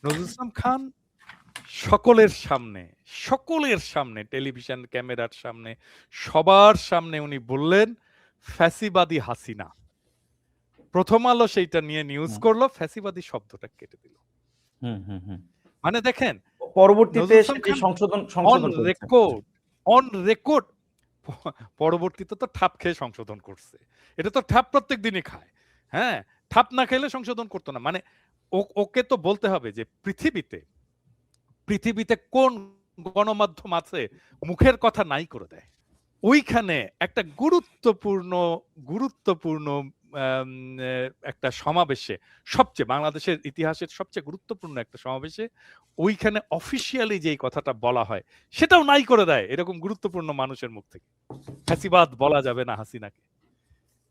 নজরুল ইসলাম খান সকলের সামনে টেলিভিশন ক্যামেরার সামনে সবার সামনে উনি বললেন ফ্যাসিবাদী হাসিনা। প্রথম আলো সেইটা নিয়ে নিউজ করলো, ফ্যাসিবাদী শব্দটা কেটে দিল। মানে দেখেন পরবর্তীতে নজরুল ইসলাম সেটি খান সংশোধন অন করেছেন। রেকর্ড পরবর্তীতে তো ঠাপ খেয়ে সংশোধন করছে। এটা তো ঠাপ প্রত্যেক দিনই খায়। হ্যাঁ, ঠাপ না খেলে সংশোধন করতো না। মানে ওকে তো বলতে হবে যে পৃথিবীতে কোন গণমাধ্যম আছে মুখের কথা নাই করে দেয়। ওইখানে একটা গুরুত্বপূর্ণ একটা সমাবেশে, বাংলাদেশের ইতিহাসের সবচেয়ে গুরুত্বপূর্ণ একটা সমাবেশে ওইখানে অফিসিয়ালি যেই কথাটা বলা হয় সেটাও নাই করে দেয় এরকম গুরুত্বপূর্ণ মানুষের মুখ থেকে। ফ্যাসিবাদ বলা যাবে না হাসিনাকে।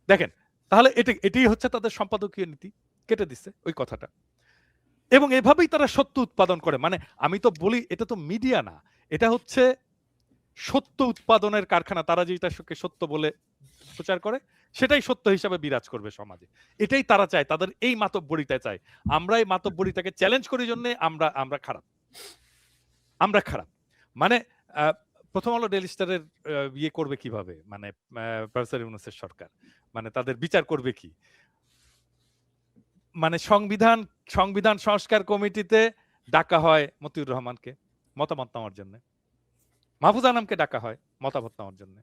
দেখেন, তাহলে এটাই হচ্ছে তাদের সম্পাদকীয় নীতি, কেটে দিচ্ছে ওই কথাটা। এবং এভাবেই তারা সত্য উৎপাদন করে। মানে আমি তো বলি এটা তো মিডিয়া না, এটা হচ্ছে সত্য উৎপাদনের কারখানা। তারা যেটাকে সত্য বলে প্রচার করে সেটাই সত্য হিসাবে বিরাজ করবে সমাজে। এটাই তারা চায়, তাদের এই মাতব্বরিতা চায়। আমরা এই মাতব্বরিতাকে চ্যালেঞ্জ করি জন্য আমরা খারাপ। মানে প্রথম আলো ডেইলি স্টারের ইয়ে করবে কিভাবে, মানে প্রফেসর ইউনূসের সরকার মানে তাদের বিচার করবে কি? মানে সংবিধান সংস্কার কমিটিতে ডাকা হয় মতিউর রহমানকে মতামত নেওয়ার জন্য, মাহফুজ আনামকে ডাকা হয় মতামত নেওয়ার জন্য।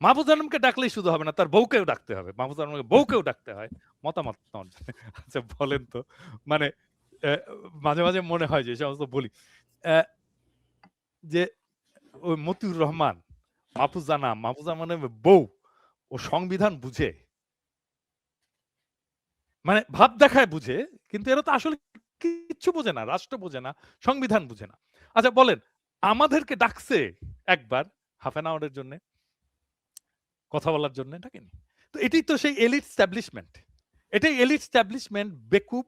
মাহফুজ আনামকে ডাকলেই শুধু হবে না, তার বউকেও ডাকতে হবে, মাহফুজ আনামকে বউকেও ডাকতে হয় মতামত নেওয়ার জন্য। আচ্ছা বলেন তো, মানে মাঝে মাঝে মনে হয় যে সমস্ত বলি যে ওই মতিউর রহমান, মাহফুজ আনামের বউ ও সংবিধান বুঝে, মানে ভাব দেখায় বুঝে, কিন্তু এরা তো আসলে কিচ্ছু বোঝে না, রাষ্ট্র বোঝে না, সংবিধান বুঝে না। আচ্ছা বলেন, আমাদেরকে ডাকছে একবার হাফ অ্যান আওয়ারের জন্য কথা বলার জন্য, ডাকেনি তো। এটাই তো সেই এলিট স্ট্যাবলিশমেন্ট, এটাই এলিট স্ট্যাবলিশমেন্ট, বেকুব,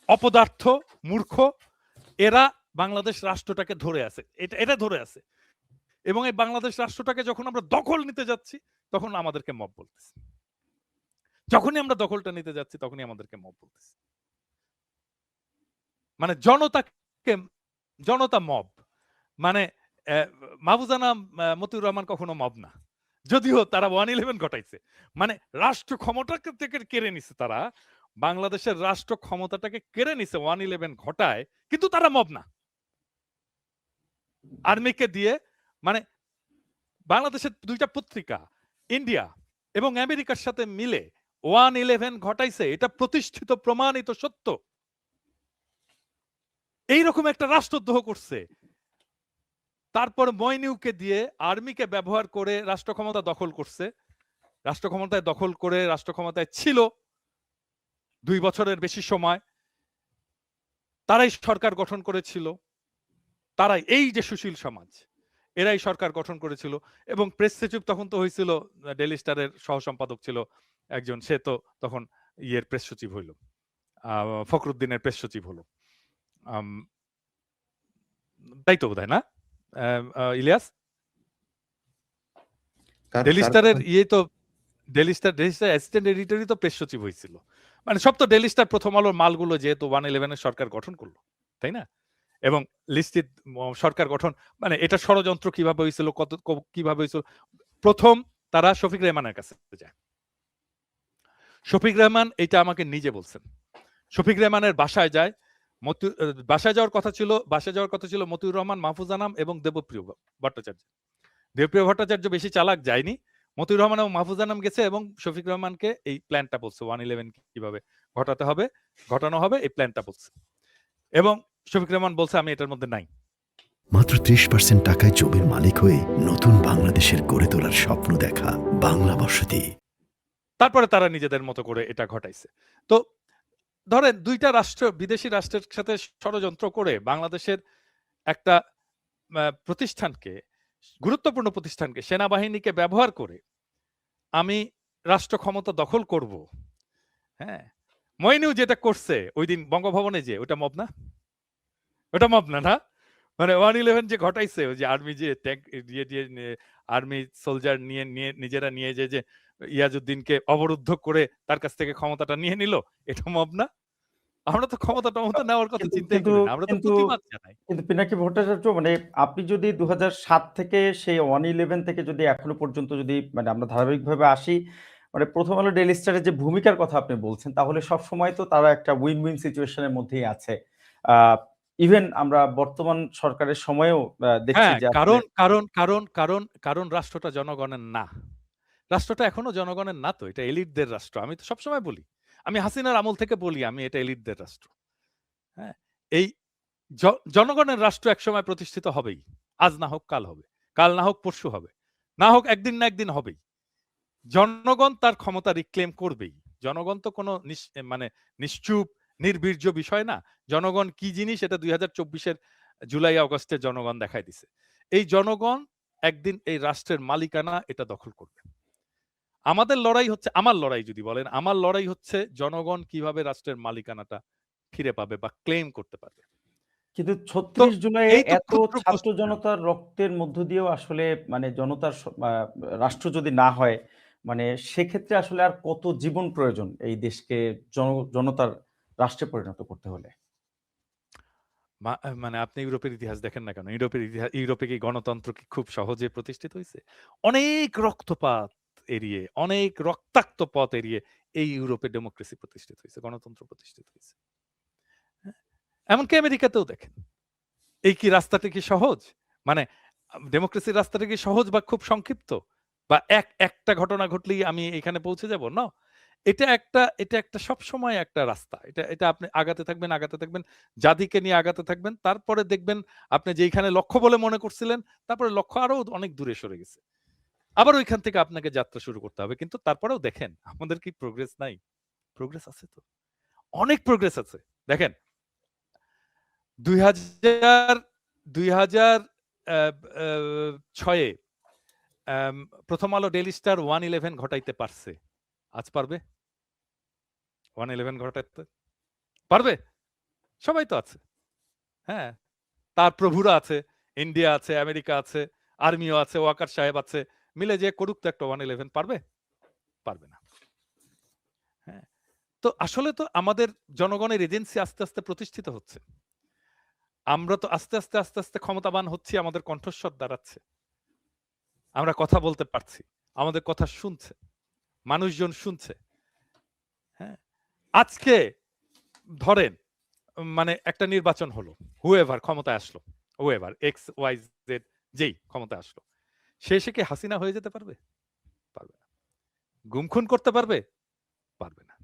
অপদার্থ, মূর্খ। এরা বাংলাদেশ রাষ্ট্রটাকে ধরে আছে, এটা ধরে আছে। এবং এই বাংলাদেশ রাষ্ট্রটাকে যখন আমরা দখল নিতে যাচ্ছি তখন আমাদেরকে মব বলতেছে, যখনই আমরা দখলটা নিতে যাচ্ছি তখনই আমাদেরকে মব বলতেছে। মানে জনতা মব। মানে মাহফুজ আনাম, মতিউর রহমান কখনো মব না, যদিও তারা 111 ঘটাইছে। মানে রাষ্ট্র ক্ষমতাকে থেকে কেড়ে নিছে তারা, বাংলাদেশের রাষ্ট্র ক্ষমতাটাকে কেড়ে নিছে 111 ঘটায়, কিন্তু তারা মব না। আর্মিকে দিয়ে, মানে বাংলাদেশের দুইটা পত্রিকা ইন্ডিয়া এবং আমেরিকার সাথে মিলে 111 ঘটাইছে, এটা প্রতিষ্ঠিত প্রমাণিত সত্য। এইরকম একটা রাষ্ট্রদ্রোহ করছে, তারপর মইনিউকে দিয়ে আর্মিকে ব্যবহার করে রাষ্ট্র ক্ষমতা দখল করছে। রাষ্ট্র ক্ষমতায় দখল করে রাষ্ট্র ক্ষমতায় ছিল 2 বছরের বেশি সময়, তারাই সরকার গঠন করেছিল, তারাই এই যে সুশীল সমাজ, এরাই সরকার গঠন করেছিল। এবং প্রেস সচিব তখন তো হয়েছিল, ডেইলি স্টারের সহ সম্পাদক ছিল একজন, সে তো তখন ইয়ের প্রেস সচিব হইল, ফখরুদ্দিনের প্রেস সচিব হলো, তাই তো বোধহয় না ইলিয়াস? ডেইলি স্টারের ইয়ে তো ডেইলি স্টার অ্যাসিস্ট্যান্ট এডিটরই তো প্রেস সচিব হয়েছিল। মানে সব তো ডেইলি স্টার প্রথম আলোর মালগুলো যেহেতু 111 সরকার গঠন করলো, তাই না? এবং লিস্টিত সরকার গঠন, মানে এটা ষড়যন্ত্র কিভাবে হয়েছিল, কিভাবে হয়েছিল। প্রথম তারা শফিক রেহমানের কাছে যায়। শফিক রেহমান এটা আমাকে নিজে বলছেন। শফিক রেহমানের বাসায় যায়, বাসায় যাওয়ার কথা ছিল মতিউর রহমান, মাহফুজ আনাম এবং দেবপ্রিয় ভট্টাচার্য। দেবপ্রিয় ভট্টাচার্য বেশি চালাক যায়নি, মতিউর রহমান এবং মাহফুজ আনাম গেছে এবং শফিক রহমানকে এই প্ল্যানটা বলছে, 111 কিভাবে ঘটানো হবে এই প্ল্যানটা বলছে। এবং শফিক রহমান বলছে আমি এটার মধ্যে নাই। মাত্র 30% টাকায় জমির মালিক হয়ে নতুন বাংলাদেশের গড়ে তোলার স্বপ্ন দেখা বাংলা বসতি। তারপরে তারা নিজেদের মতো করে এটা ঘটাইছে। তো ধরেন দুইটা রাষ্ট্র, বিদেশি রাষ্ট্রের সাথে ষড়যন্ত্র করে বাংলাদেশের একটা প্রতিষ্ঠানকে, গুরুত্বপূর্ণ প্রতিষ্ঠানকে, সেনাবাহিনীকে ব্যবহার করে আমি রাষ্ট্র ক্ষমতা দখল করব। হ্যাঁ, মইনিউ যেটা করছে ওই দিন বঙ্গভবনে, যে ওটা মব না? ওটা মব না, না? মানে 111 যে ঘটাইছে, ওই যে আর্মি যে ট্যাঙ্ক দিয়ে আর্মি সোলজার নিয়ে নিজেরা নিয়ে যে ইয়াজউদ্দিনকে অবরুদ্ধ করে তার কাছ থেকে ক্ষমতাটা নিয়ে নিল, এটা মব না? আমরা তো ক্ষমতা নেওয়ার কথা কিন্তু চিন্তাই কিন্তু করি না। আমরা তো কিন্তু প্রতিবাদ জানাই। কিন্তু পিনাকি ভট্টাচার্য মানে আপনি যদি ২০০৭ থেকে সেই 111 থেকে যদি এখনো পর্যন্ত যদি মানে আমরা ধারাবাহিকভাবে আসি, মানে 'প্রথম আলো ডেইলি স্টারের' যে ভূমিকার কথা আপনি বলছেন, তাহলে সবসময় তো তারা একটা উইন-উইন সিচুয়েশন এর মধ্যেই আছে। আ ইভেন আমরা বর্তমান সরকারের সময়েও দেখছি হ্যাঁ, যে আসলে কারণ কারণ কারণ কারণ কারণ রাষ্ট্রটা জনগণের না। রাষ্ট্রটা এখনো জনগণের না তো। এটা এলিটদের রাষ্ট্র। আমি তো সবসময় বলি। আমি হাসিনার আমল থেকে বলি আমি এটা এলিটদের রাষ্ট্র। হ্যাঁ? এই জনগণের রাষ্ট্র একসময় প্রতিষ্ঠিত হবেই। আজ না হোক কাল হবে। কাল না হোক পরশু হবে। না হোক একদিন না একদিন হবেই। জনগণ তার ক্ষমতা রিক্লেম করবেই। জনগণ তো কোনো মানে নিশ্চুপ, নির্বীর্য বিষয় না। জনগণ কি জিনিস এটা ২০২৪ এর জুলাই আগস্টে জনগণ দেখায় দিছে। এই জনগণ একদিন এই রাষ্ট্রের মালিকানা এটা দখল করবে। আমাদের লড়াই হচ্ছে আমার লড়াই যদি বলেন, আমার লড়াই হচ্ছে জনগণ কিভাবে রাষ্ট্রের মালিকানাটা ফিরে পাবে বা ক্লেম করতে পারবে। কিন্তু তো ৩৬ জুলাইয়ে এই তো এত ক্ষুদ্র ছাত্র গোষ্ঠী না। জনতার রক্তের মধ্য দিয়েও আসলে মানে জনতার রাষ্ট্র যদি না হয়, মানে সেক্ষেত্রে আসলে আর কত জীবন প্রয়োজন এই দেশকে জনতার রাষ্ট্রে পরিণত করতে হলে? মানে আপনি ইউরোপের ইতিহাস দেখেন না কেন? ইউরোপে কি গণতন্ত্র কি খুব সহজে প্রতিষ্ঠিত হইছে? অনেক রক্তপাত এড়িয়ে, অনেক রক্তাক্ত পথ এড়িয়ে এই ইউরোপে ডেমোক্রেসি প্রতিষ্ঠিত হইছে, গণতন্ত্র প্রতিষ্ঠিত হইছে। হ্যাঁ? এমনকি আমেরিকাতেও দেখেন। এই কি রাস্তাটা কি সহজ? মানে ডেমোক্রেসির রাস্তাটা কি সহজ বা খুব সংক্ষিপ্ত? বা একটা ঘটনা ঘটলেই আমি এখানে পৌঁছে যাব? না। এটা একটা সবসময় একটা রাস্তা। এটা আপনি আগাতে থাকবেন। জাতিকে নিয়ে আগাতে থাকবেন। তারপরে দেখবেন আপনি যেইখানে লক্ষ্য বলে মনে করছিলেন, তারপরে লক্ষ্য আরো অনেক দূরে সরে গেছে। আবার ওইখান থেকে আপনাকে যাত্রা শুরু করতে হবে। কিন্তু তারপরেও দেখেন, আমাদের কি প্রোগ্রেস নাই? প্রোগ্রেস আছে তো। অনেক প্রোগ্রেস আছে। দেখেন ২০০০ ২০০০ আ আ ৬ এ 'প্রথম আলো ডেইলি স্টার' 111 ঘটাইতে পারছে। আজ পারবে? 111 ঘটাতে? পারবে? সবাই তো আছে। হ্যাঁ, তার প্রভুরা আছে, ইন্ডিয়া আছে, আমেরিকা আছে, আর্মিও আছে, ওয়াকার সাহেব আছে। মিলে যে করুক তো একটা 111 পারবে? পারবে না। হ্যাঁ, তো আসলে তো আমাদের জনগণের এজেন্সি আস্তে, আস্তে প্রতিষ্ঠিত হচ্ছে। আমরা তো আস্তে, আস্তে ক্ষমতাবান হচ্ছি, আমাদের কণ্ঠস্বর দাঁড়াচ্ছে। আমরা কথা বলতে পারছি। আমাদের কথা শুনছে। মানুষজন শুনছে। হ্যাঁ? আজকে ধরেন মানে একটা নির্বাচন হলো। হুএভার ক্ষমতায় আসলো। হুএভার এক্স, ওয়াই, জেড যেই ক্ষমতায় আসলো। সে এসে কি হাসিনা হয়ে যেতে পারবে? পারবে না। গুম-খুন করতে পারবে? পারবে না।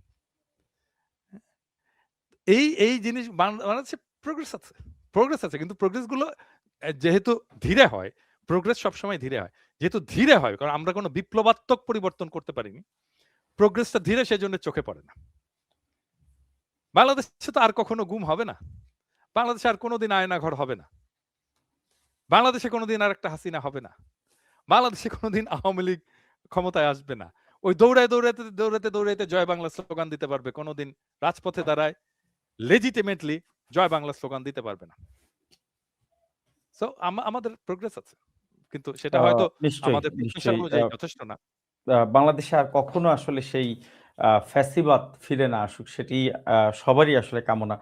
এই জিনিস বাংলাদেশে প্রোগ্রেস আছে। প্রোগ্রেস আছে। কিন্তু প্রোগ্রেস গুলো যেহেতু ধীরে হয়, প্রোগ্রেস সবসময় ধীরে হয়। যেহেতু ধীরে হয়, কারণ আমরা কোন বিপ্লবাত্মক পরিবর্তন করতে পারিনি। প্রোগ্রেসটা ধীরে সেজন্য চোখে পড়ে না। বাংলাদেশে তো আর কখনো গুম হবে না। বাংলাদেশে আর কোনোদিন আয়নাঘর হবে না। বাংলাদেশে কোনোদিন আর একটা হাসিনা হবে না। বাংলাদেশে কোনোদিন আওয়ামী লীগ ক্ষমতায় আসবে না। ওই দৌড়াইতে জয় বাংলা স্লোগান দিতে পারবে। কোনোদিন রাজপথে দাঁড়ায় লেজিটিমেটলি জয় বাংলা স্লোগান দিতে পারবে না। সো আমাদের প্রোগ্রেস আছে। কিন্তু সেটা হয়তো নিশ্চয়ই, আমাদের প্রত্যাশা নিশ্চয়ই। অনুযায়ী যথেষ্ট না। বাংলাদেশে আর কখনো আসলে সেই ফ্যাসিবাদ ফিরে না আসুক সেটি সবারই আসলে কামনা।